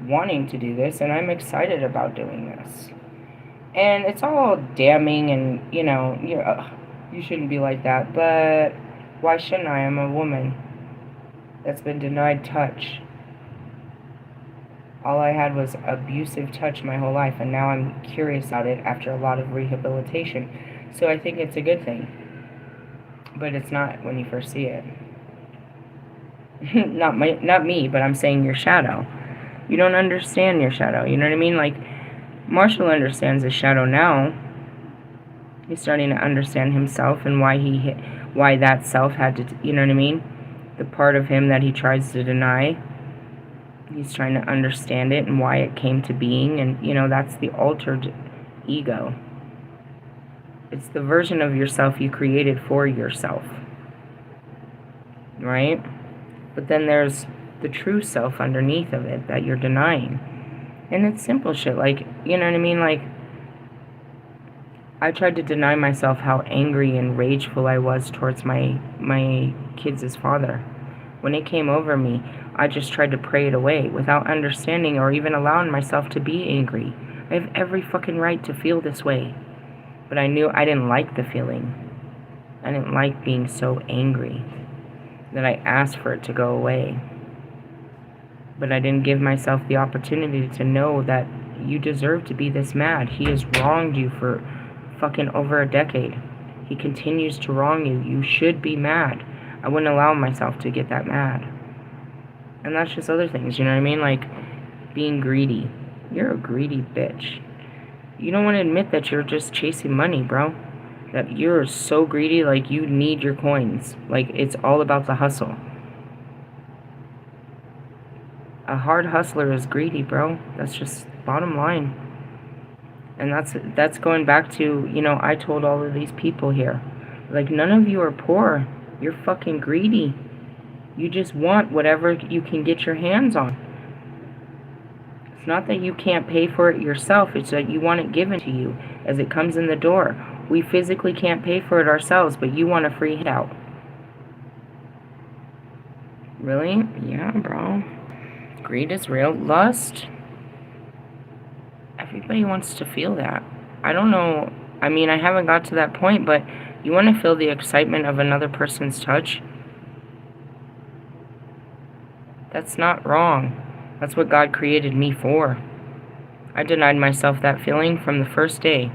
wanting to do this, and I'm excited about doing this. And it's all damning, and, you shouldn't be like that, but why shouldn't I? I'm a woman that's been denied touch. All I had was abusive touch my whole life, and now I'm curious about it after a lot of rehabilitation. So I think it's a good thing. But it's not when you first see it. Not me, but I'm saying your shadow. You don't understand your shadow, you know what I mean? Like, Marshall understands his shadow now. He's starting to understand himself and why that self had to, you know what I mean? The part of him that he tries to deny. He's trying to understand it and why it came to being, and, that's the altered ego. It's the version of yourself you created for yourself, right? But then there's the true self underneath of it that you're denying. And it's simple shit, like, you know what I mean? Like, I tried to deny myself how angry and rageful I was towards my kids' father. When it came over me, I just tried to pray it away without understanding or even allowing myself to be angry. I have every fucking right to feel this way. But I knew I didn't like the feeling. I didn't like being so angry that I asked for it to go away. But I didn't give myself the opportunity to know that you deserve to be this mad. He has wronged you for fucking over a decade. He continues to wrong you. You should be mad. I wouldn't allow myself to get that mad. And that's just other things, you know what I mean? Like, being greedy. You're a greedy bitch. You don't want to admit that you're just chasing money, bro. That you're so greedy, like, you need your coins. Like, it's all about the hustle. A hard hustler is greedy, bro. That's just bottom line. And that's going back to, I told all of these people here, like, none of you are poor. You're fucking greedy. You just want whatever you can get your hands on. It's not that you can't pay for it yourself. It's that you want it given to you as it comes in the door. We physically can't pay for it ourselves, but you want a free handout. Really? Yeah, bro. Greed is real. Lust. Everybody wants to feel that. I don't know. I mean, I haven't got to that point, but you want to feel the excitement of another person's touch? That's not wrong. That's what God created me for. I denied myself that feeling from the first day.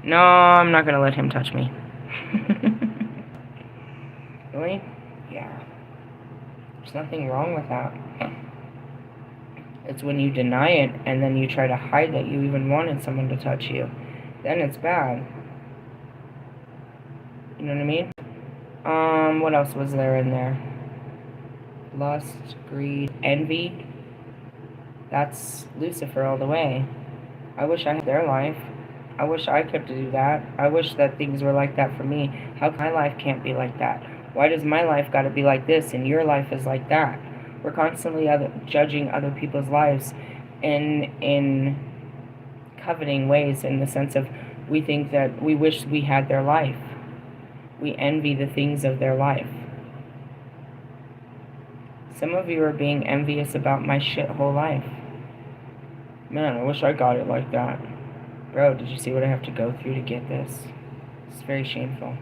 No, I'm not going to let him touch me. Really? Yeah. There's nothing wrong with that. It's when you deny it and then you try to hide that you even wanted someone to touch you. Then it's bad. You know what I mean? What else was there in there? Lust, greed, envy. That's Lucifer all the way. I wish I had their life. I wish I could do that. I wish that things were like that for me. How come my life can't be like that? Why does my life got to be like this and your life is like that? We're constantly judging other people's lives in coveting ways, in the sense of we think that we wish we had their life. We envy the things of their life. Some of you are being envious about my shithole life. Man, I wish I got it like that. Bro, did you see what I have to go through to get this? It's very shameful.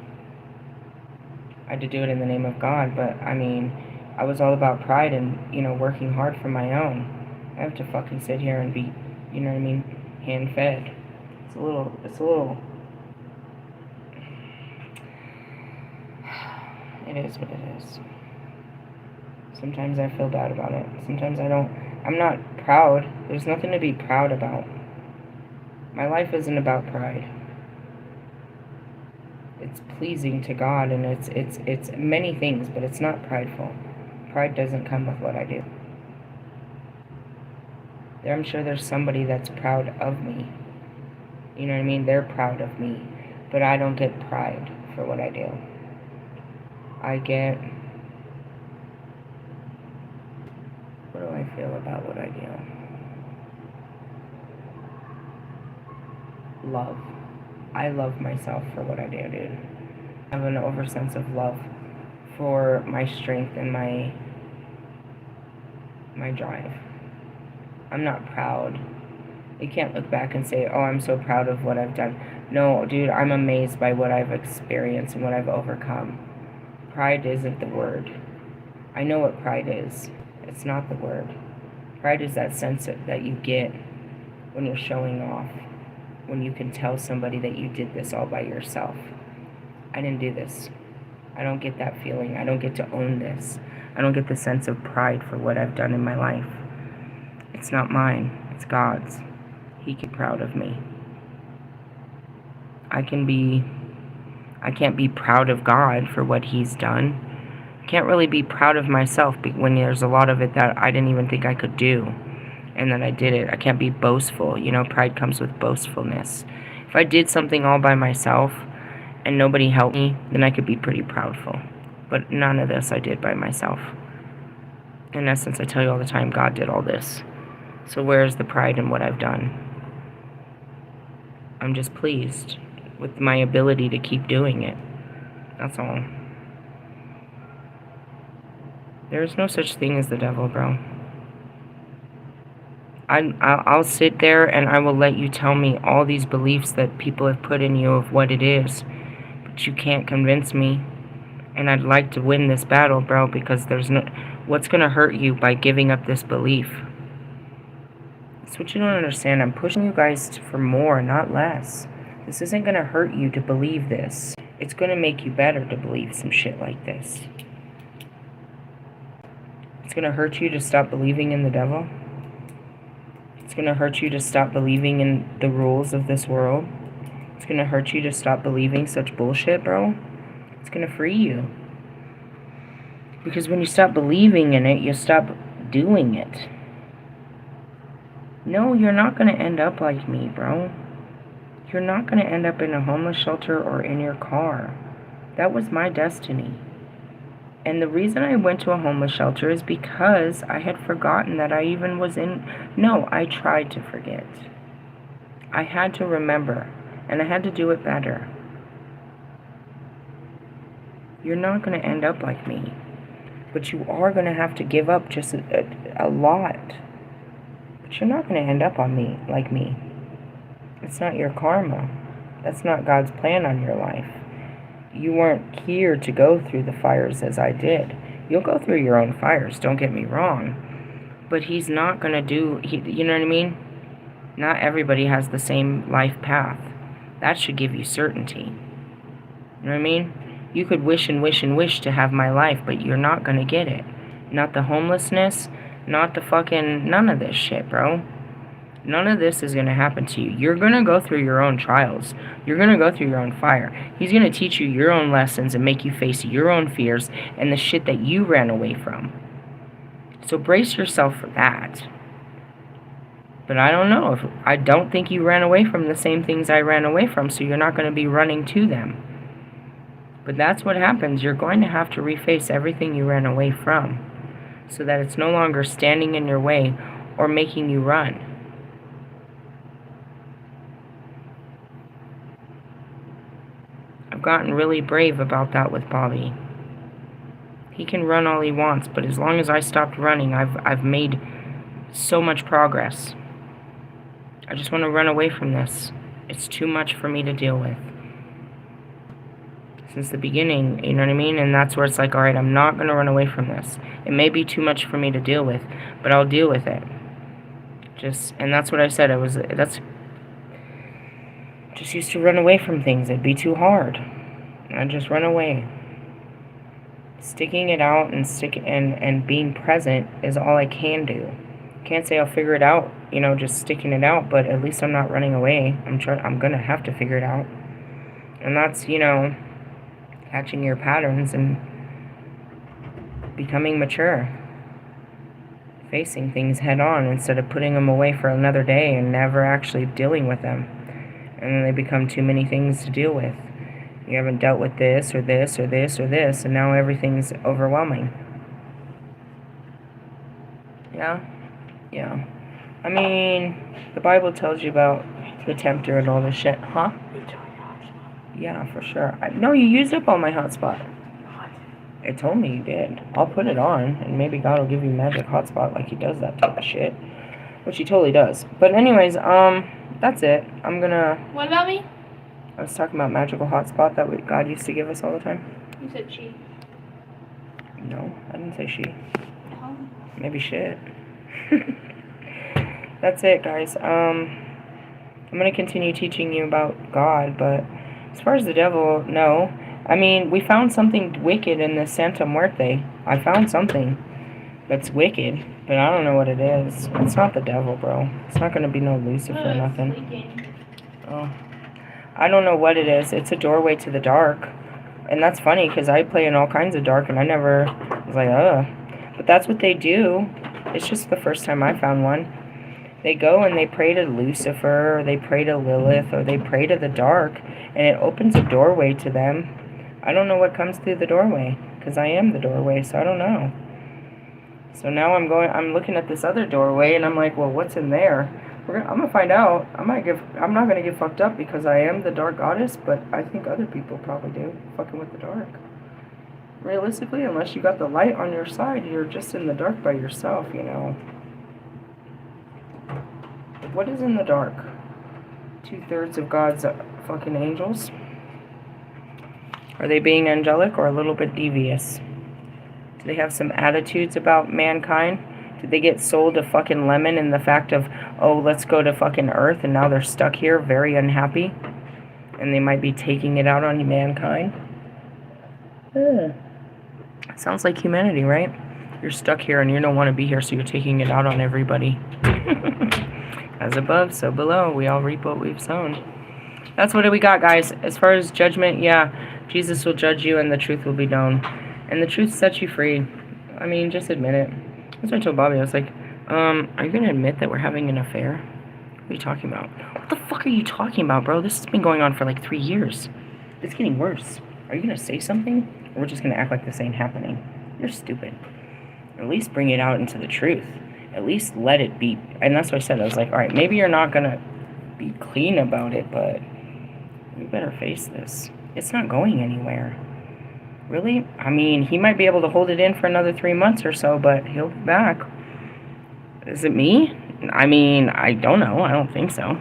I had to do it in the name of God, but, I mean, I was all about pride and, working hard for my own. I have to fucking sit here and be, you know what I mean, hand-fed. It's a little... It is what it is. Sometimes I feel bad about it. Sometimes I don't. I'm not proud. There's nothing to be proud about. My life isn't about pride. It's pleasing to God, and it's many things, but it's not prideful. Pride doesn't come with what I do. I'm sure there's somebody that's proud of me. You know what I mean? They're proud of me. But I don't get pride for what I do. I get What do I feel about what I do? Love. I love myself for what I do, dude. I have an oversense of love for my strength and my drive. I'm not proud. You can't look back and say, oh, I'm so proud of what I've done. No, dude, I'm amazed by what I've experienced and what I've overcome. Pride isn't the word. I know what pride is. It's not the word. Pride is that sense that you get when you're showing off, when you can tell somebody that you did this all by yourself. I didn't do this. I don't get that feeling. I don't get to own this. I don't get the sense of pride for what I've done in my life. It's not mine. It's God's. He can be proud of me. I can't be proud of God for what He's done. I can't really be proud of myself when there's a lot of it that I didn't even think I could do, and then I did it. I can't be boastful. You know, pride comes with boastfulness. If I did something all by myself and nobody helped me, then I could be pretty proudful. But none of this I did by myself. In essence, I tell you all the time, God did all this. So where's the pride in what I've done? I'm just pleased with my ability to keep doing it. That's all. There's no such thing as the devil, bro. I'll sit there and I will let you tell me all these beliefs that people have put in you of what it is. But you can't convince me. And I'd like to win this battle, bro, because there's no... What's going to hurt you by giving up this belief? That's what you don't understand. I'm pushing you guys for more, not less. This isn't going to hurt you to believe this. It's going to make you better to believe some shit like this. It's going to hurt you to stop believing in the devil. It's going to hurt you to stop believing in the rules of this world. It's going to hurt you to stop believing such bullshit, bro. It's going to free you. Because when you stop believing in it, you stop doing it. No, you're not going to end up like me, bro. You're not going to end up in a homeless shelter or in your car. That was my destiny. And the reason I went to a homeless shelter is because I had forgotten that I even was in... No, I tried to forget. I had to remember, and I had to do it better. You're not going to end up like me. But you are going to have to give up just a lot. But you're not going to end up like me. It's not your karma. That's not God's plan on your life. You weren't here to go through the fires as I did. You'll go through your own fires, don't get me wrong. But He's not going to do... you know what I mean? Not everybody has the same life path. That should give you certainty. You know what I mean? You could wish and wish and wish to have my life, but you're not going to get it. Not the homelessness, not the fucking... None of this shit, bro. None of this is going to happen to you. You're going to go through your own trials. You're going to go through your own fire. He's going to teach you your own lessons and make you face your own fears and the shit that you ran away from. So brace yourself for that. But I don't know. I don't think you ran away from the same things I ran away from, so you're not going to be running to them. But that's what happens. You're going to have to reface everything you ran away from so that it's no longer standing in your way or making you run. I've gotten really brave about that with Bobby. He can run all he wants, but as long as I stopped running, I've made so much progress. I just want to run away from this. It's too much for me to deal with. Since the beginning, you know what I mean? And that's where it's like, alright, I'm not going to run away from this. It may be too much for me to deal with, but I'll deal with it. And that's what I said. Just used to run away from things. It'd be too hard. I'd just run away. Sticking it out and being present is all I can do. Can't say I'll figure it out, you know, just sticking it out, but at least I'm not running away. I'm gonna have to figure it out. And that's, you know, catching your patterns and becoming mature. Facing things head on instead of putting them away for another day and never actually dealing with them. And then they become too many things to deal with. You haven't dealt with this or this or this or this, and now everything's overwhelming. Yeah? Yeah. I mean, the Bible tells you about the tempter and all this shit. Huh? Yeah, for sure. No, you used up all my hotspot. It told me you did. I'll put it on, and maybe God will give you magic hotspot like he does that type of shit. Which he totally does. But anyways, that's it. I'm gonna... What about me? I was talking about magical hotspot that God used to give us all the time. You said she. No, I didn't say she. Oh. Maybe shit. That's it, guys. I'm gonna continue teaching you about God, but as far as the devil, no. I mean, we found something wicked in the Santa Muerte. I found something that's wicked, but I don't know what it is. It's not the devil, bro. It's not gonna be no Lucifer or nothing. Oh, I don't know what it is. It's a doorway to the dark, and that's funny because I play in all kinds of dark, and I never was like, ugh. But that's what they do. It's just the first time I found one. They go and they pray to Lucifer, or they pray to Lilith, or they pray to the dark, and it opens a doorway to them. I don't know what comes through the doorway, because I am the doorway, so I don't know. So now I'm looking at this other doorway, and I'm like, well, what's in there? I'm gonna find out. I'm not gonna get fucked up because I am the dark goddess, but I think other people probably do, fucking with the dark. Realistically, unless you got the light on your side, you're just in the dark by yourself, you know. What is in the dark? 2/3 of God's fucking angels? Are they being angelic or a little bit devious? Do they have some attitudes about mankind? Did they get sold a fucking lemon in the fact of, oh, let's go to fucking Earth, and now they're stuck here, very unhappy? And they might be taking it out on mankind? Sounds like humanity, right? You're stuck here and you don't want to be here, so you're taking it out on everybody. As above, so below. We all reap what we've sown. That's what we got, guys. As far as judgment, yeah, Jesus will judge you and the truth will be known. And the truth sets you free. I mean, just admit it. That's what I told Bobby. I was like, are you going to admit that we're having an affair? What are you talking about? What the fuck are you talking about, bro? This has been going on for like 3 years. It's getting worse. Are you going to say something? Or we're just going to act like this ain't happening? You're stupid. At least bring it out into the truth. At least let it be. And that's what I said. I was like, all right, maybe you're not going to be clean about it, but we better face this. It's not going anywhere. Really? I mean, he might be able to hold it in for another 3 months or so, but he'll be back. Is it me? I mean, I don't know. I don't think so.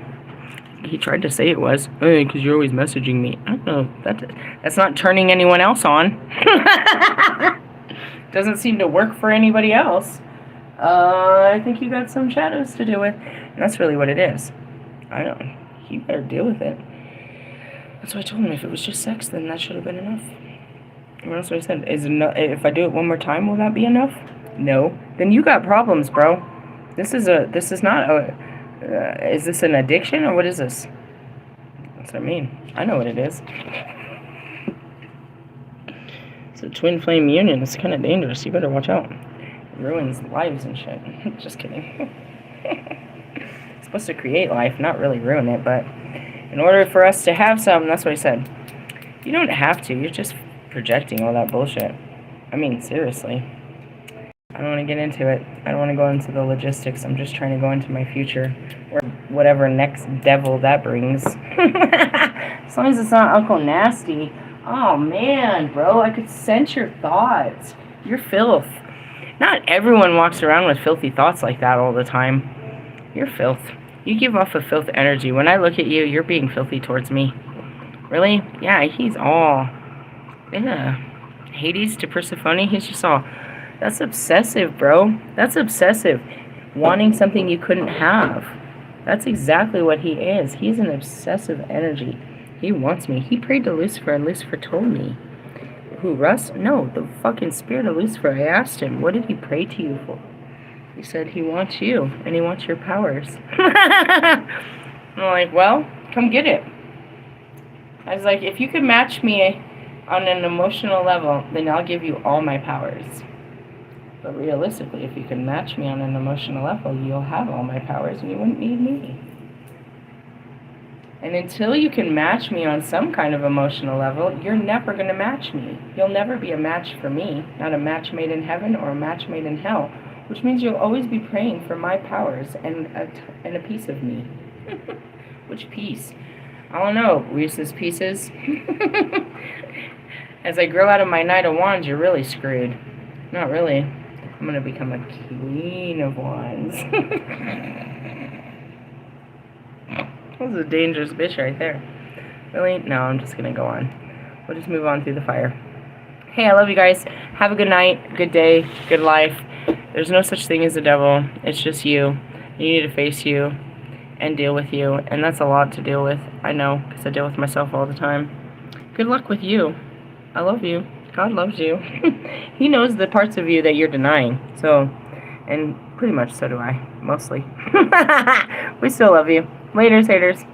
He tried to say it was. Hey, because you're always messaging me. I don't know. That's not turning anyone else on. Doesn't seem to work for anybody else. I think you got some shadows to deal with. And that's really what it is. I don't. He better deal with it. That's what I told him. If it was just sex, then that should have been enough. And that's what I said. If I do it one more time, will that be enough? No. Then you got problems, bro. This is not a... is this an addiction, or what is this? That's what I mean. I know what it is. It's a twin flame union. It's kind of dangerous. You better watch out. It ruins lives and shit. Just kidding. It's supposed to create life, not really ruin it, but in order for us to have some, that's what I said. You don't have to. You're just projecting all that bullshit. I mean, seriously. I don't want to get into it. I don't want to go into the logistics. I'm just trying to go into my future, or whatever next devil that brings. As long as it's not Uncle Nasty. Oh, man, bro. I could sense your thoughts. You're filth. Not everyone walks around with filthy thoughts like that all the time. You're filth. You give off a filth energy. When I look at you, you're being filthy towards me. Really? Yeah, he's all... Yeah. Hades to Persephone, he's just all... That's obsessive, bro. That's obsessive. Wanting something you couldn't have. That's exactly what he is. He's an obsessive energy. He wants me. He prayed to Lucifer, and Lucifer told me. Who, Russ? No, the fucking spirit of Lucifer. I asked him, what did he pray to you for? He said he wants you, and he wants your powers. I'm like, well, come get it. I was like, if you could match me on an emotional level, then I'll give you all my powers. But realistically, if you can match me on an emotional level, you'll have all my powers and you wouldn't need me. And until you can match me on some kind of emotional level, you're never going to match me. You'll never be a match for me. Not a match made in heaven or a match made in hell. Which means you'll always be praying for my powers and a piece of me. Which piece? I don't know, Reese's Pieces. As I grow out of my Knight of Wands, you're really screwed. Not really. I'm going to become a Queen of Wands. That was a dangerous bitch right there. Really? No, I'm just going to go on. We'll just move on through the fire. Hey, I love you guys. Have a good night, good day, good life. There's no such thing as the devil. It's just you. You need to face you and deal with you. And that's a lot to deal with. I know, because I deal with myself all the time. Good luck with you. I love you. God loves you. He knows the parts of you that you're denying. So, and pretty much so do I. Mostly. We still love you. Laters, haters.